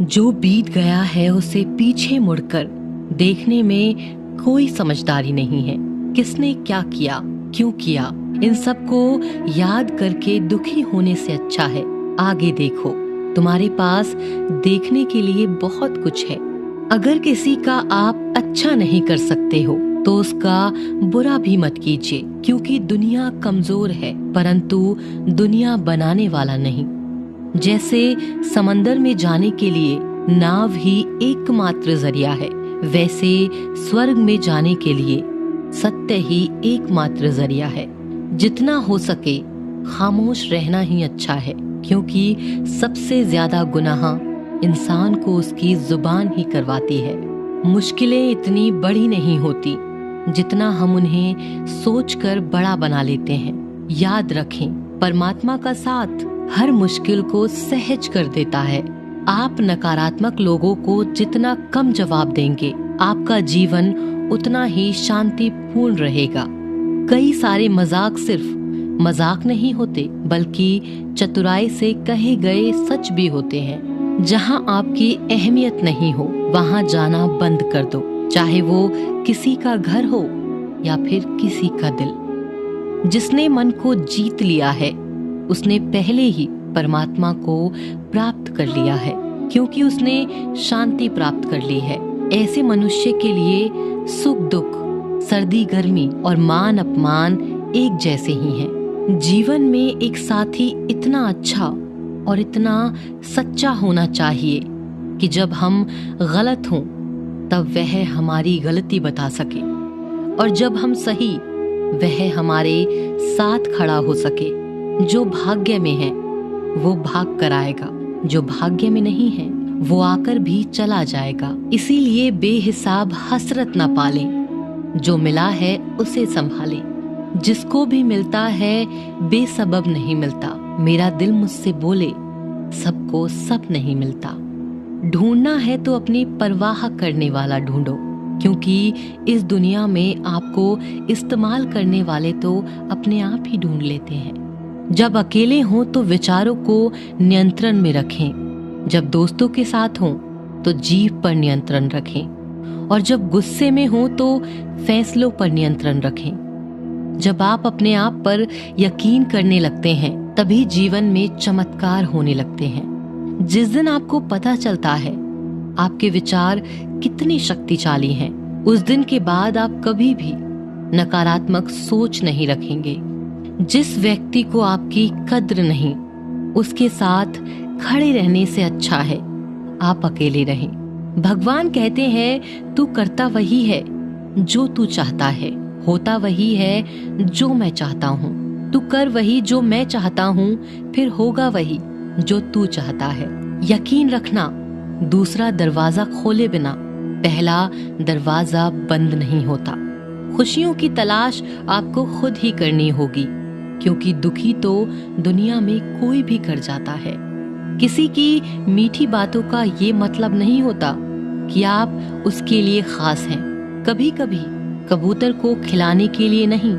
जो बीत गया है उसे पीछे मुड़कर देखने में कोई समझदारी नहीं है। किसने क्या किया, क्यों किया, इन सब को याद करके दुखी होने से अच्छा है आगे देखो। तुम्हारे पास देखने के लिए बहुत कुछ है। अगर किसी का आप अच्छा नहीं कर सकते हो तो उसका बुरा भी मत कीजिए, क्योंकि दुनिया कमजोर है परंतु दुनिया बनाने वाला नहीं। जैसे समंदर में जाने के लिए नाव ही एकमात्र जरिया है, वैसे स्वर्ग में जाने के लिए सत्य ही एकमात्र जरिया है। जितना हो सके खामोश रहना ही अच्छा है, क्योंकि सबसे ज्यादा गुनाह इंसान को उसकी जुबान ही करवाती है। मुश्किलें इतनी बड़ी नहीं होती जितना हम उन्हें सोचकर बड़ा बना लेते हैं। याद रखें, परमात्मा का साथ हर मुश्किल को सहज कर देता है। आप नकारात्मक लोगों को जितना कम जवाब देंगे, आपका जीवन उतना ही शांतिपूर्ण रहेगा। कई सारे मजाक सिर्फ मजाक नहीं होते, बल्कि चतुराई से कहे गए सच भी होते हैं। जहां आपकी अहमियत नहीं हो वहां जाना बंद कर दो, चाहे वो किसी का घर हो या फिर किसी का दिल। जिसने मन को जीत लिया है उसने पहले ही परमात्मा को प्राप्त कर लिया है, क्योंकि उसने शांति प्राप्त कर ली है। ऐसे मनुष्य के लिए सुख दुख, सर्दी गर्मी और मान अपमान एक जैसे ही हैं। जीवन में एक साथी इतना अच्छा और इतना सच्चा होना चाहिए कि जब हम गलत हों तब वह हमारी गलती बता सके, और जब हम सही वह हमारे साथ खड़ा हो सके। जो भाग्य में है वो भाग कर आएगा, जो भाग्य में नहीं है वो आकर भी चला जाएगा। इसीलिए बेहिसाब हसरत न पालें, जो मिला है उसे संभालें। जिसको भी मिलता है बेसबब नहीं मिलता। मेरा दिल मुझसे बोले सबको सब नहीं मिलता। ढूंढना है तो अपनी परवाह करने वाला ढूंढो, क्योंकि इस दुनिया में आपको इस्तेमाल करने वाले तो अपने आप ही ढूंढ लेते हैं। जब अकेले हों तो विचारों को नियंत्रण में रखें, जब दोस्तों के साथ हों तो जीभ पर नियंत्रण रखें, और जब गुस्से में हों तो फैसलों पर नियंत्रण रखें। जब आप अपने आप पर यकीन करने लगते हैं तभी जीवन में चमत्कार होने लगते हैं। जिस दिन आपको पता चलता है आपके विचार कितने शक्तिशाली हैं, उस दिन के बाद आप कभी भी नकारात्मक सोच नहीं रखेंगे। जिस व्यक्ति को आपकी कद्र नहीं, उसके साथ खड़े रहने से अच्छा है आप अकेले रहें। भगवान कहते हैं तू करता वही है जो तू चाहता है, होता वही है जो मैं चाहता हूँ। तू कर वही जो मैं चाहता हूँ, फिर होगा वही जो तू चाहता है। यकीन रखना, दूसरा दरवाजा खोले बिना पहला दरवाजा बंद नहीं होता। खुशियों की तलाश आपको खुद ही करनी होगी, क्योंकि दुखी तो दुनिया में कोई भी कर जाता है। किसी की मीठी बातों का ये मतलब नहीं होता कि आप उसके लिए खास हैं। कभी कभी कबूतर को खिलाने के लिए नहीं,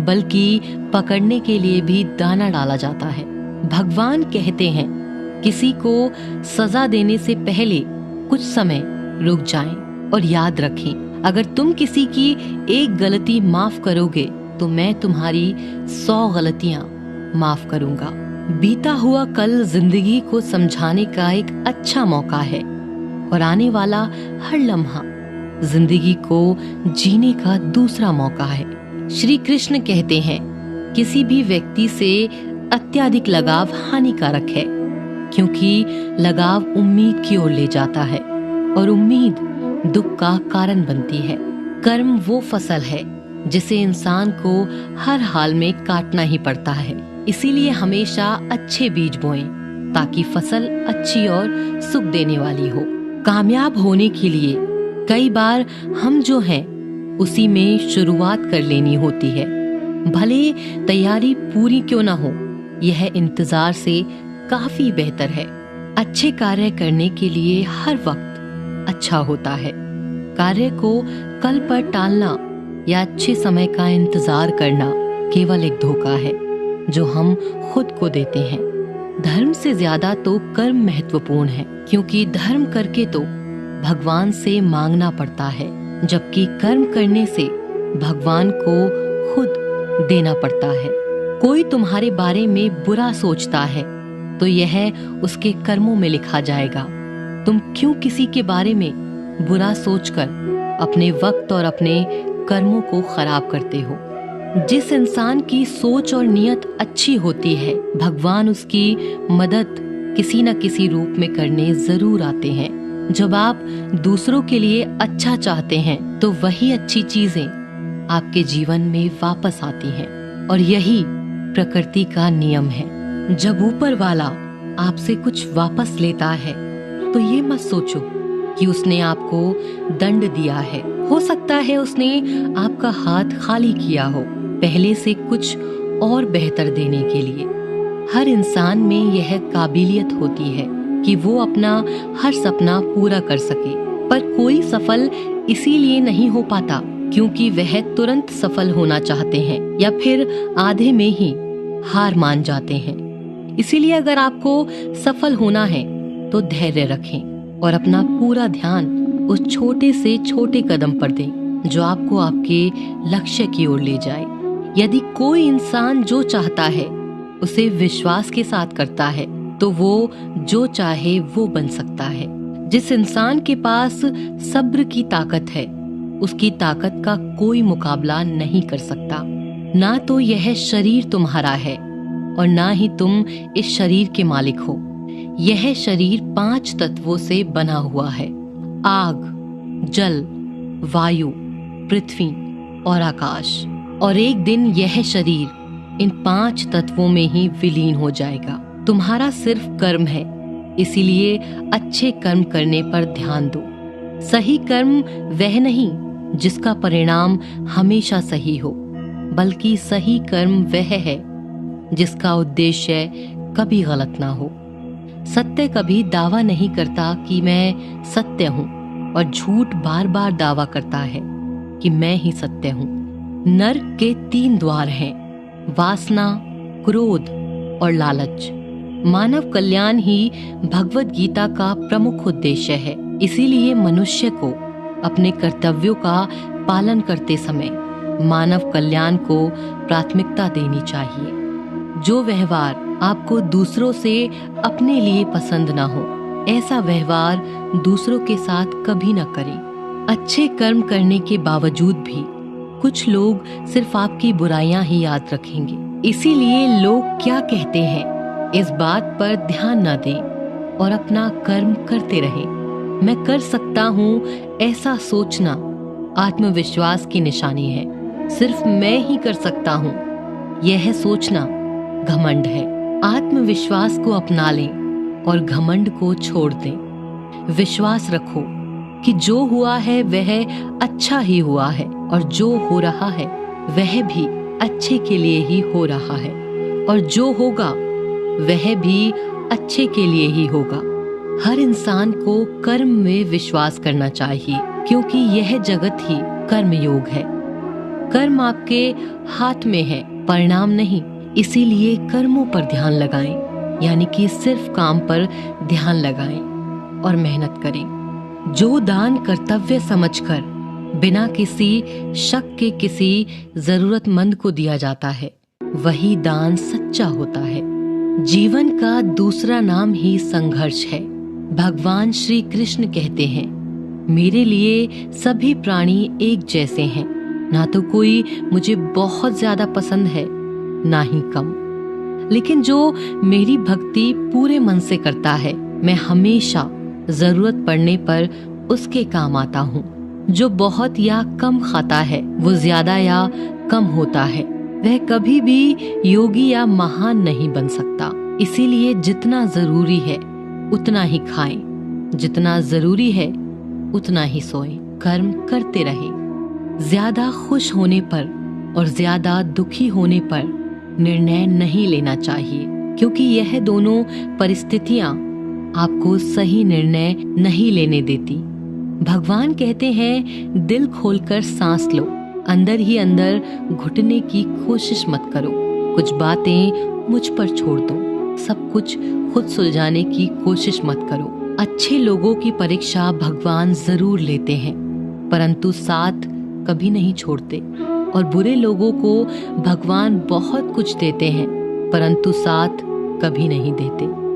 बल्कि पकड़ने के लिए भी दाना डाला जाता है। भगवान कहते हैं किसी को सजा देने से पहले कुछ समय रुक जाएं और याद रखें, अगर तुम किसी की एक गलती माफ करोगे तो मैं तुम्हारी 100 गलतियां माफ करूंगा। बीता हुआ कल जिंदगी को समझाने का एक अच्छा मौका है, और आने वाला हर लम्हा जिंदगी को जीने का दूसरा मौका है। श्री कृष्ण कहते हैं किसी भी व्यक्ति से अत्यधिक लगाव हानिकारक है, क्योंकि लगाव उम्मीद की ओर ले जाता है और उम्मीद दुख का कारण बनती है। कर्म वो फसल है जिसे इंसान को हर हाल में काटना ही पड़ता है। इसीलिए हमेशा अच्छे बीज बोएं ताकि फसल अच्छी और सुख देने वाली हो। कामयाब होने के लिए कई बार हम जो हैं उसी में शुरुआत कर लेनी होती है। भले तैयारी पूरी क्यों ना हो, यह इंतजार से काफी बेहतर है। अच्छे कार्य करने के लिए हर वक्त अच्छा होता है। कार्य को कल पर टालना या अच्छे समय का इंतजार करना केवल एक धोखा है जो हम खुद को देते हैं। धर्म से ज्यादा तो कर्म महत्वपूर्ण है, क्योंकि धर्म करके तो भगवान से मांगना पड़ता है, जबकि कर्म करने से भगवान को खुद देना पड़ता है। कोई तुम्हारे बारे में बुरा सोचता है तो यह उसके कर्मों में लिखा जाएगा। तुम क्यों किसी के बारे में बुरा सोचकर अपने वक्त और अपने कर्मों को खराब करते हो? जिस इंसान की सोच और नियत अच्छी होती है, भगवान उसकी मदद किसी न किसी रूप में करने जरूर आते हैं। जब आप दूसरों के लिए अच्छा चाहते हैं तो वही अच्छी चीजें आपके जीवन में वापस आती हैं, और यही प्रकृति का नियम है। जब ऊपर वाला आपसे कुछ वापस लेता है तो ये मत सोचो कि उसने आपको दंड दिया है। हो सकता है उसने आपका हाथ खाली किया हो, पहले से कुछ और बेहतर देने के लिए। हर इंसान में यह काबिलियत होती है कि वो अपना हर सपना पूरा कर सके, पर कोई सफल इसीलिए नहीं हो पाता क्योंकि वह तुरंत सफल होना चाहते हैं या फिर आधे में ही हार मान जाते हैं। इसीलिए अगर आपको सफल होना है तो धैर्य रखें और अपना पूरा ध्यान उस छोटे से छोटे कदम पर दें जो आपको आपके लक्ष्य की ओर ले जाए। यदि कोई इंसान जो चाहता है उसे विश्वास के साथ करता है तो वो जो चाहे वो बन सकता है। जिस इंसान के पास सब्र की ताकत है उसकी ताकत का कोई मुकाबला नहीं कर सकता। ना तो यह शरीर तुम्हारा है और ना ही तुम इस शरीर के मालिक हो। यह शरीर 5 तत्वों से बना हुआ है: आग, जल, वायु, पृथ्वी और आकाश। और एक दिन यह शरीर इन 5 तत्वों में ही विलीन हो जाएगा। तुम्हारा सिर्फ कर्म है, इसीलिए अच्छे कर्म करने पर ध्यान दो। सही कर्म वह नहीं जिसका परिणाम हमेशा सही हो, बल्कि सही कर्म वह है जिसका उद्देश्य कभी गलत ना हो। सत्य कभी दावा नहीं करता कि मैं सत्य हूँ, और झूठ बार बार दावा करता है कि मैं ही सत्य हूँ। नरक के 3 द्वार हैं: वासना, क्रोध और लालच। मानव कल्याण ही भगवत गीता का प्रमुख उद्देश्य है। इसीलिए मनुष्य को अपने कर्तव्यों का पालन करते समय मानव कल्याण को प्राथमिकता देनी चाहिए। जो व्यवहार आपको दूसरों से अपने लिए पसंद ना हो, ऐसा व्यवहार दूसरों के साथ कभी न करें। अच्छे कर्म करने के बावजूद भी कुछ लोग सिर्फ आपकी बुराइयां ही याद रखेंगे। इसीलिए लोग क्या कहते हैं इस बात पर ध्यान न दें और अपना कर्म करते रहें। मैं कर सकता हूँ ऐसा सोचना आत्मविश्वास की निशानी है। सिर्फ मैं ही कर सकता हूँ यह सोचना घमंड है। आत्मविश्वास को अपना लें और घमंड को छोड़ दें। विश्वास रखो कि जो हुआ है वह अच्छा ही हुआ है, और जो हो रहा है वह भी अच्छे के लिए ही हो रहा है, और जो होगा वह भी अच्छे के लिए ही होगा। हर इंसान को कर्म में विश्वास करना चाहिए, क्योंकि यह जगत ही कर्म योग है। कर्म आपके हाथ में है, परिणाम नहीं। इसीलिए कर्मों पर ध्यान लगाएं, यानी कि सिर्फ काम पर ध्यान लगाएं और मेहनत करें। जो दान कर्तव्य समझकर बिना किसी शक के किसी जरूरतमंद को दिया जाता है, वही दान सच्चा होता है। जीवन का दूसरा नाम ही संघर्ष है। भगवान श्री कृष्ण कहते हैं, मेरे लिए सभी प्राणी एक जैसे हैं। ना तो कोई मुझे बहुत ज्यादा पसंद है, ना ही कम। लेकिन जो मेरी भक्ति पूरे मन से करता है, मैं हमेशा जरूरत पड़ने पर उसके काम आता हूँ। जो बहुत या कम खाता है, वो ज्यादा या कम होता है, वह कभी भी योगी या महान नहीं बन सकता। इसीलिए जितना जरूरी है उतना ही खाएं, जितना जरूरी है उतना ही सोएं। कर्म करते रहें। ज्यादा खुश होने पर और ज्यादा दुखी होने पर निर्णय नहीं लेना चाहिए, क्योंकि यह दोनों परिस्थितियां आपको सही निर्णय नहीं लेने देती। भगवान कहते हैं, दिल खोलकर सांस लो, अंदर ही अंदर घुटने की कोशिश मत करो। कुछ बातें मुझ पर छोड़ दो, सब कुछ खुद सुलझाने की कोशिश मत करो। अच्छे लोगों की परीक्षा भगवान जरूर लेते हैं, परंतु साथ कभी नहीं छोड़ते। और बुरे लोगों को भगवान बहुत कुछ देते हैं, परंतु साथ कभी नहीं देते।